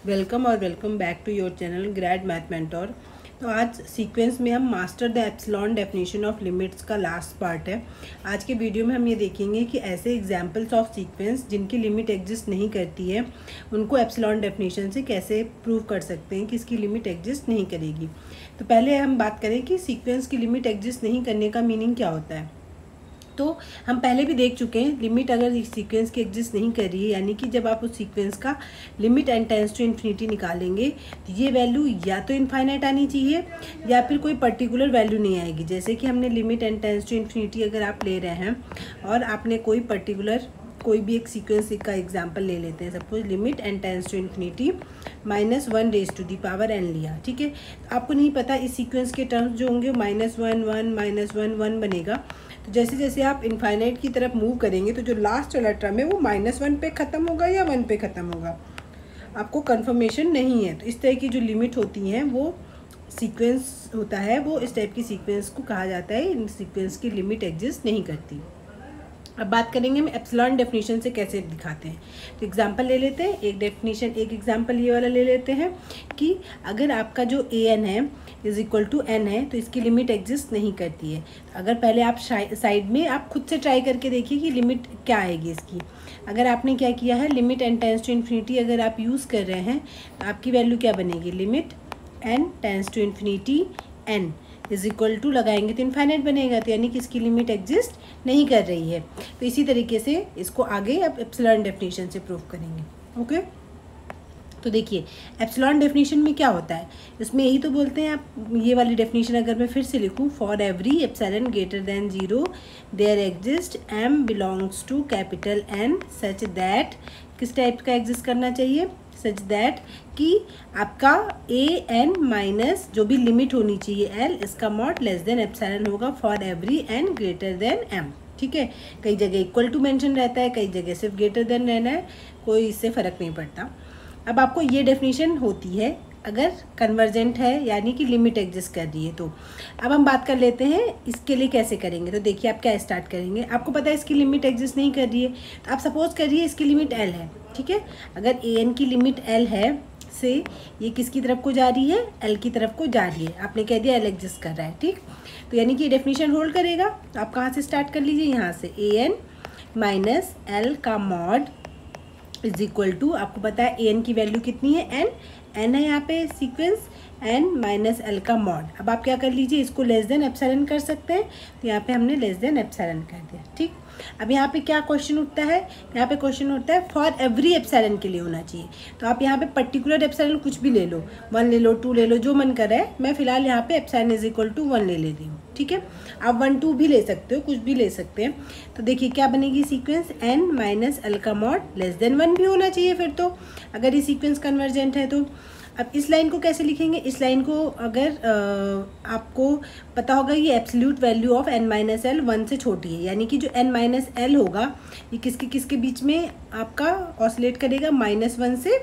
Welcome और welcome back to your channel grad math mentor. तो आज सीक्वेंस में हम master the epsilon definition of limits का लास्ट पार्ट है। आज के वीडियो में हम ये देखेंगे कि ऐसे एग्जांपल्स ऑफ सीक्वेंस जिनकी लिमिट एग्जिस्ट नहीं करती है उनको एप्सिलॉन डेफिनेशन से कैसे प्रूव कर सकते हैं कि इसकी लिमिट एग्जिस्ट नहीं करेगी। तो पहले हम बात करें कि सीक्वेंस की लिमिट एग्जिस्ट नहीं करने का मीनिंग क्या होता है। तो हम पहले भी देख चुके हैं, लिमिट अगर इस सीक्वेंस की एग्जिस्ट नहीं कर रही है यानी कि जब आप उस सीक्वेंस का limit n tends to infinity निकालेंगे तो ये वैल्यू या तो इनफाइनाइट आनी चाहिए या फिर कोई पर्टिकुलर वैल्यू नहीं आएगी। जैसे कि हमने limit n tends to infinity अगर आप ले रहे हैं और आपने कोई पर्टिकुलर कोई भी एक सीक्वेंस का एग्जांपल ले लेते हैं, suppose limit n tends to infinity -1 raise to the power n लिया, ठीक है। तो आपको नहीं पता इस सीक्वेंस के टर्म्स जो होंगे -1 1 -1 1 बनेगा। तो जैसे जैसे आप इनफाइनाइट की तरफ मूव करेंगे तो जो लास्ट वाला टर्म है वो -1 पे ख़त्म होगा या 1 पे ख़त्म होगा, आपको कंफर्मेशन नहीं है। तो इस तरह की जो लिमिट होती हैं वो सीक्वेंस होता है, वो इस टाइप की सीक्वेंस को कहा जाता है। इन सीक्वेंस की लिमिट एग्जिस्ट नहीं करती। अब बात करेंगे हम एप्सिलॉन डेफिनेशन से कैसे दिखाते हैं। तो एग्जांपल ले लेते हैं, एक एग्जांपल ये वाला ले लेते हैं कि अगर आपका जो an है = n है तो इसकी लिमिट एग्जिस्ट नहीं करती है। तो अगर पहले आप साइड में आप खुद से ट्राई करके देखिए कि लिमिट क्या आएगी इसकी। अगर आपने क्या किया है, limit n tends to infinity अगर आप यूज़ कर रहे हैं तो आपकी वैल्यू क्या बनेगी, limit n tends to infinity n = लगाएंगे तो इनफाइनाइट बनेगा। तो यानी कि इसकी लिमिट एग्जिस्ट नहीं कर रही है। तो इसी तरीके से इसको आगे आप एप्सिलॉन डेफिनेशन से प्रूव करेंगे। ओके, तो देखिए एप्सिलॉन डेफिनेशन में क्या होता है, इसमें यही तो बोलते हैं आप। ये वाली डेफिनेशन अगर मैं फिर से लिखूं, for every epsilon greater than 0 there exist m belongs to capital N such that, किस टाइप का एग्जिस्ट करना चाहिए, सच दैट कि आपका an माइनस जो भी लिमिट होनी चाहिए l, इसका मॉड लेस देन एप्सिलॉन होगा for every n greater than m, ठीक है। कई जगह इक्वल टू मेंशन रहता है, कई जगह सिर्फ ग्रेटर देन रहना है, कोई इससे फ़र्क नहीं पड़ता। अब आपको ये डेफिनेशन होती है अगर कन्वर्जेंट है यानी कि लिमिट एग्जिस्ट कर रही है। तो अब हम बात कर लेते हैं इसके लिए कैसे करेंगे। तो देखिए आप क्या स्टार्ट करेंगे, आपको पता है इसकी लिमिट एग्जिस्ट नहीं कर रही है तो आप सपोज करिए इसकी लिमिट l है, ठीक है। अगर an की लिमिट l है से ये किसकी तरफ को जा रही है, l की तरफ को जा रही है। आपने कह दिया l एग्जिस्ट कर रहा है, ठीक। तो यानी कि ये डेफिनेशन होल्ड करेगा। तो आप कहाँ से स्टार्ट कर लीजिए, यहाँ से an माइनस l का मॉड = आपको पता है an की वैल्यू कितनी है, n है यहाँ पे सीक्वेंस, n माइनस l का मॉड। अब आप क्या कर लीजिए, इसको लेस देन एप्सिलॉन कर सकते हैं। तो यहाँ पे हमने लेस देन एप्सिलॉन कर दिया, ठीक। अब यहाँ पे क्या क्वेश्चन उठता है, यहाँ पे क्वेश्चन उठता है फॉर एवरी एप्सिलॉन के लिए होना चाहिए। तो आप यहाँ पे पर्टिकुलर एप्सिलॉन कुछ भी ले लो, 1 ले लो, 2 ले लो, जो मन कर रहा है। मैं फिलहाल यहाँ पे एप्सिलॉन = 1 ले लेती हूँ, ठीक है। आप 1 2 भी ले सकते हो, कुछ भी ले सकते हैं। तो देखिए क्या बनेगी सीक्वेंस, n माइनस l का मॉड लेस देन 1 भी होना चाहिए फिर तो, अगर ये सीक्वेंस कन्वर्जेंट है तो। अब इस लाइन को कैसे लिखेंगे, इस लाइन को अगर आपको पता होगा ये absolute value of n minus l 1 से छोटी है, यानी कि जो n माइनस l होगा ये किसके किसके बीच में आपका ऑसिलेट करेगा, -1 से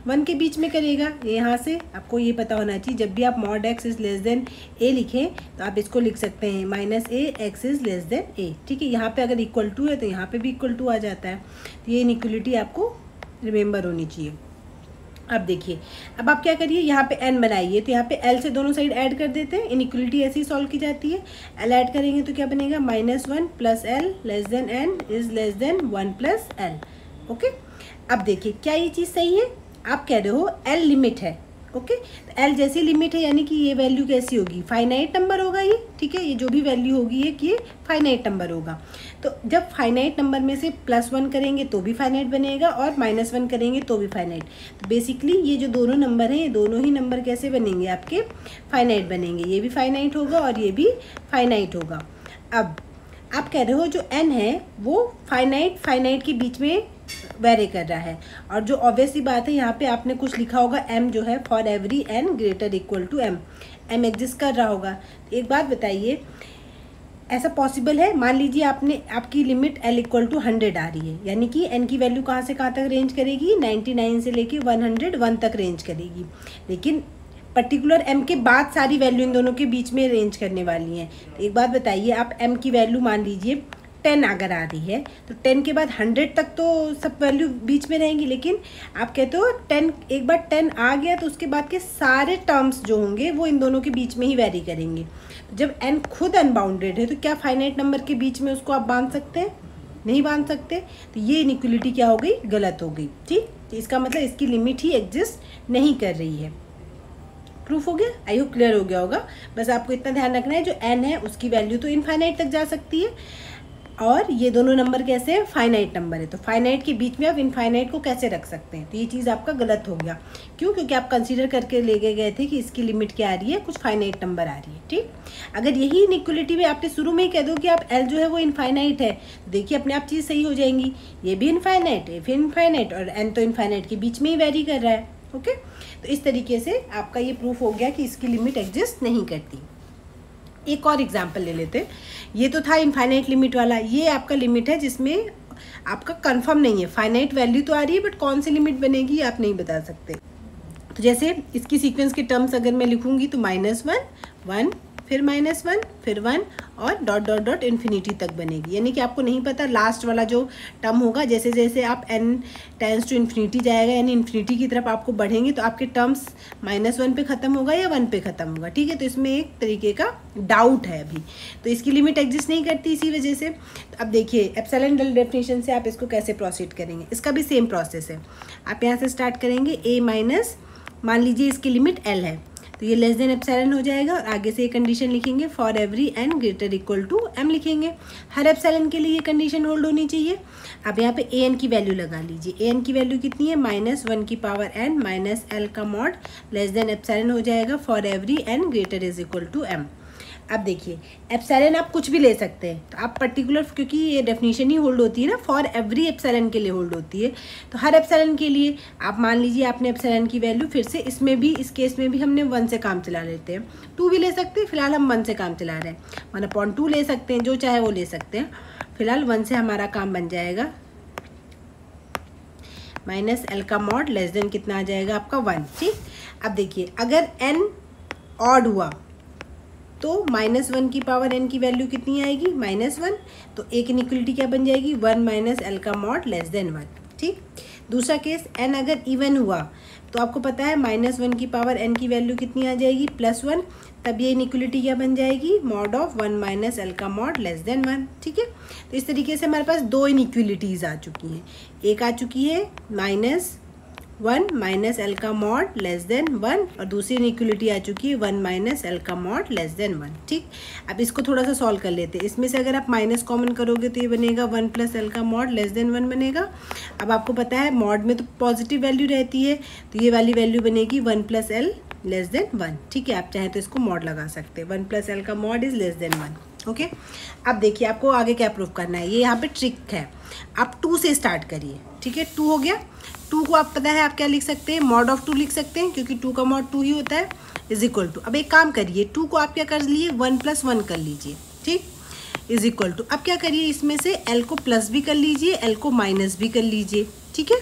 1 के बीच में करेगा। यहाँ से आपको ये पता होना चाहिए, जब भी आप mod x is less than a लिखें तो आप इसको लिख सकते हैं -a x is less than a, ठीक है। यहाँ पे अगर =2 है तो यहाँ पे भी =2 आ जाता है। तो ये इनइक्वलिटी आपको रिमेंबर होनी चाहिए। अब देखिए, अब आप क्या करिए, यहाँ पे n बनाइए तो यहाँ पे l से दोनों साइड ऐड कर देते हैं। इनइक्वलिटी ऐसे ही सॉल्व की जाती है। l ऐड करेंगे तो क्या बनेगा, -1 + l less than n is less than 1 + l। Okay, अब देखिए क्या ये चीज़ सही है, आप कह रहे हो l लिमिट है, ओके। तो l जैसी लिमिट है यानी कि ये वैल्यू कैसी होगी, फाइनाइट नंबर होगा ये, ठीक है। ये जो भी वैल्यू होगी ये कि ये फाइनाइट नंबर होगा। तो जब फाइनाइट नंबर में से +1 करेंगे तो भी फाइनाइट बनेगा और -1 करेंगे तो भी फाइनाइट। तो बेसिकली ये जो दोनों नंबर हैं, ये दोनों ही नंबर कैसे बनेंगे, आपके फाइनाइट बनेंगे। ये भी फाइनाइट होगा और ये भी फाइनाइट होगा। अब आप कह रहे हो जो n है वो फाइनाइट के बीच में वेरी कर रहा है, और जो ऑब्वियसली बात है यहाँ पे आपने कुछ लिखा होगा m जो है for every n greater equal to m exist कर रहा होगा। तो एक बात बताइए, ऐसा पॉसिबल है, मान लीजिए आपकी लिमिट l = 100 आ रही है, यानी कि n की वैल्यू कहाँ से कहाँ तक रेंज करेगी, 99 से लेके 101 तक रेंज करेगी। लेकिन पर्टिकुलर m के बाद सारी वैल्यू इन दोनों के बीच में रेंज करने वाली हैं। तो एक बात बताइए, आप m की वैल्यू मान लीजिए 10 अगर आ रही है तो 10 के बाद 100 तक तो सब वैल्यू बीच में रहेंगी, लेकिन आप कहते हो 10, एक बार 10 आ गया तो उसके बाद के सारे टर्म्स जो होंगे वो इन दोनों के बीच में ही वैरी करेंगे। जब n खुद अनबाउंडेड है तो क्या फाइनाइट नंबर के बीच में उसको आप बांध सकते हैं? नहीं बांध सकते। तो ये इनइक्वलिटी क्या हो गई? गलत हो गई। ठीक, तो इसका मतलब इसकी लिमिट ही एग्जिस्ट नहीं कर रही है। प्रूफ हो गया? आई होप क्लियर हो गया होगा। बस आपको इतना ध्यान रखना है जो n है उसकी वैल्यू तो इनफाइनाइट तक जा सकती है, और ये दोनों नंबर कैसे हैं? फाइनाइट नंबर है। तो फाइनाइट के बीच में आप इनफाइनाइट को कैसे रख सकते हैं? तो ये चीज़ आपका गलत हो गया। क्यों? क्योंकि आप कंसीडर करके ले गए थे कि इसकी लिमिट क्या आ रही है? कुछ फाइनाइट नंबर आ रही है। ठीक, अगर यही इनइक्वलिटी में आपने शुरू में ही कह दो कि आप L जो है वो इनफाइनाइट है, तो देखिए अपने आप चीज़ सही हो जाएंगी। ये भी इनफाइनाइट, ये भी इनफाइनाइट, और n तो इनफाइनाइट के बीच में ही वेरी कर रहा है। ओके, तो इस तरीके से आपका ये प्रूफ हो गया कि इसकी लिमिट एग्जिस्ट नहीं करती। एक और एग्जाम्पल ले लेते हैं। ये तो था इनफाइनाइट लिमिट वाला, ये आपका लिमिट है जिसमें आपका कंफर्म नहीं है, फाइनाइट वैल्यू तो आ रही है बट कौन सी लिमिट बनेगी आप नहीं बता सकते। तो जैसे इसकी सीक्वेंस के टर्म्स अगर मैं लिखूंगी तो -1, 1, फिर -1, फिर 1 और डॉट डॉट डॉट इन्फिनिटी तक बनेगी। यानी कि आपको नहीं पता लास्ट वाला जो टर्म होगा, जैसे जैसे आप n टेंस टू इन्फिनिटी जाएगा यानी इन्फिनिटी की तरफ आपको बढ़ेंगे तो आपके टर्म्स -1 पे ख़त्म होगा या 1 पे ख़त्म होगा। ठीक है, तो इसमें एक तरीके का डाउट है अभी, तो इसकी लिमिट एग्जिस्ट नहीं करती इसी वजह से। तो अब देखिए एप्सिलॉन डेफिनेशन से आप इसको कैसे प्रोसीड करेंगे। इसका भी सेम प्रोसेस है। आप यहाँ से स्टार्ट करेंगे a माइनस, मान लीजिए इसकी लिमिट l है तो ये लेस देन एप्सिलॉन हो जाएगा, और आगे से ये कंडीशन लिखेंगे for every n greater equal to m लिखेंगे। हर एप्सिलॉन के लिए ये कंडीशन होल्ड होनी चाहिए। अब यहाँ पे an की वैल्यू लगा लीजिए। an की वैल्यू कितनी है? -1 की पावर n माइनस l का मॉड लेस देन एप्सिलॉन हो जाएगा for every n greater is equal to m। अब देखिए एप्सिलॉन आप कुछ भी ले सकते हैं, तो आप पर्टिकुलर, क्योंकि ये डेफिनेशन ही होल्ड होती है ना, फॉर एवरी एप्सिलॉन के लिए होल्ड होती है, तो हर एप्सिलॉन के लिए आप मान लीजिए आपने एप्सिलॉन की वैल्यू, फिर से इसमें भी, इस केस में भी हमने 1 से काम चला लेते हैं, 2 भी ले सकते हैं, फिलहाल हम 1 से काम चला रहे हैं, 1/2 ले सकते हैं, जो चाहे वो ले सकते हैं। फिलहाल 1 से हमारा काम बन जाएगा, माइनस l का मॉड लेस देन कितना आ जाएगा आपका 1। ठीक, अब देखिए अगर n ऑड हुआ तो -1 की पावर n की वैल्यू कितनी आएगी? -1। तो एक इनइक्वलिटी क्या बन जाएगी? 1 माइनस l का मॉड लेस देन 1। ठीक, दूसरा केस n अगर इवन हुआ तो आपको पता है -1 की पावर n की वैल्यू कितनी आ जाएगी? +1। तब ये इनइक्वलिटी क्या बन जाएगी? मॉड ऑफ 1 माइनस l का मॉड लेस देन 1। ठीक है, तो इस तरीके से हमारे पास 2 इनइक्वलिटीज़ आ चुकी हैं। एक आ चुकी है -1 माइनस l का मॉड लेस देन 1, और दूसरी इनइक्वलिटी आ चुकी है 1 माइनस l का मॉड लेस देन 1। ठीक, अब इसको थोड़ा सा सॉल्व कर लेते हैं। इसमें से अगर आप माइनस कॉमन करोगे तो ये बनेगा 1 प्लस l का मॉड लेस देन 1 बनेगा। अब आपको पता है मॉड में तो पॉजिटिव वैल्यू रहती है, तो ये वाली वैल्यू बनेगी 1 प्लस l लेस देन 1। ठीक है, आप चाहें तो इसको मॉड लगा सकते हैं, 1 प्लस l का mod is less than 1। Okay, अब देखिए आपको आगे क्या प्रूफ करना है, ये यहाँ पे ट्रिक है। आप 2 से स्टार्ट करिए। ठीक है, 2 हो गया, 2 को आप पता है आप क्या लिख सकते हैं? मॉड ऑफ 2 लिख सकते हैं, क्योंकि 2 का मॉड 2 ही होता है, इज इक्वल टू, अब एक काम करिए 2 को आप क्या कर लिए? 1 + 1 कर लीजिए। ठीक, इज इक्वल टू, अब क्या करिए इसमें से l को प्लस भी कर लीजिए, l को माइनस भी कर लीजिए। ठीक है,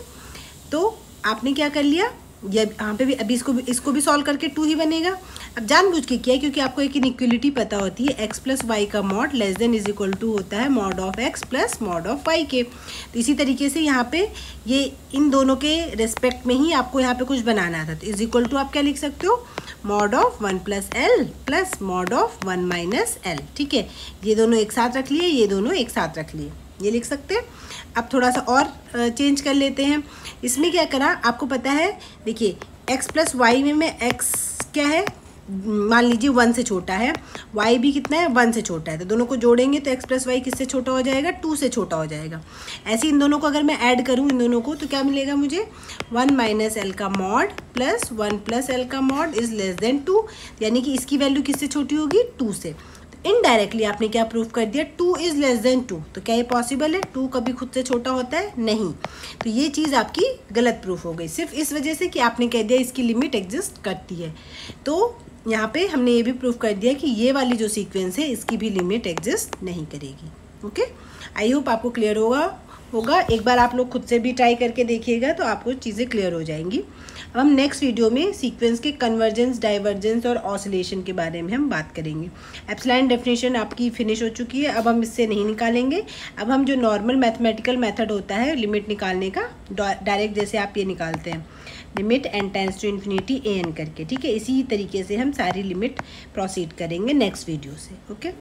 तो आपने क्या कर लिया, ये यहाँ पे भी, अभी इसको भी सॉल्व करके 2 ही बनेगा। अब जानबूझ के किया क्योंकि आपको एक इनइक्वलिटी पता होती है, x + y का mod less than is equal to होता है mod of x plus mod of y के। तो इसी तरीके से यहाँ पे ये इन दोनों के रिस्पेक्ट में ही आपको यहाँ पे कुछ बनाना था, तो इज इक्वल टू आप क्या लिख सकते हो? Mod of 1 + l plus mod of 1 minus l। ठीक है, ये दोनों एक साथ रख लिए, ये दोनों एक साथ रख लिए, ये लिख सकते हैं। अब थोड़ा सा और चेंज कर लेते हैं। इसमें क्या करा, आपको पता है, देखिए x + y में x क्या है, मान लीजिए 1 से छोटा है, y भी कितना है? 1 से छोटा है, तो दोनों को जोड़ेंगे तो x + y किससे छोटा हो जाएगा? 2 से छोटा हो जाएगा। ऐसे इन दोनों को अगर मैं ऐड करूँ इन दोनों को तो क्या मिलेगा मुझे? 1 माइनस l का मॉड प्लस 1 + l का मॉड इज़ लेस देन 2, यानी कि इसकी वैल्यू किससे छोटी होगी? 2 से। इनडायरेक्टली आपने क्या प्रूफ कर दिया? 2 इज़ लेस देन 2। तो क्या ये पॉसिबल है? 2 कभी खुद से छोटा होता है? नहीं। तो ये चीज़ आपकी गलत प्रूफ हो गई, सिर्फ इस वजह से कि आपने कह दिया इसकी लिमिट एग्जिस्ट करती है। तो यहाँ पे हमने ये भी प्रूफ कर दिया कि ये वाली जो सीक्वेंस है इसकी भी लिमिट एग्जिस्ट नहीं करेगी। ओके, आई होप आपको क्लियर होगा। एक बार आप लोग खुद से भी ट्राई करके देखिएगा तो आपको चीज़ें क्लियर हो जाएंगी। अब हम नेक्स्ट वीडियो में सीक्वेंस के कन्वर्जेंस, डाइवर्जेंस और ऑसिलेशन के बारे में हम बात करेंगे। एप्सिलॉन डेफिनेशन आपकी फिनिश हो चुकी है, अब हम इससे नहीं निकालेंगे। अब हम जो नॉर्मल मैथमेटिकल मेथड होता है लिमिट निकालने का, डायरेक्ट जैसे आप ये निकालते हैं limit n tends to infinity an करके, ठीक है। इसी तरीके से हम सारी लिमिट प्रोसीड करेंगे नेक्स्ट वीडियो से। ओके।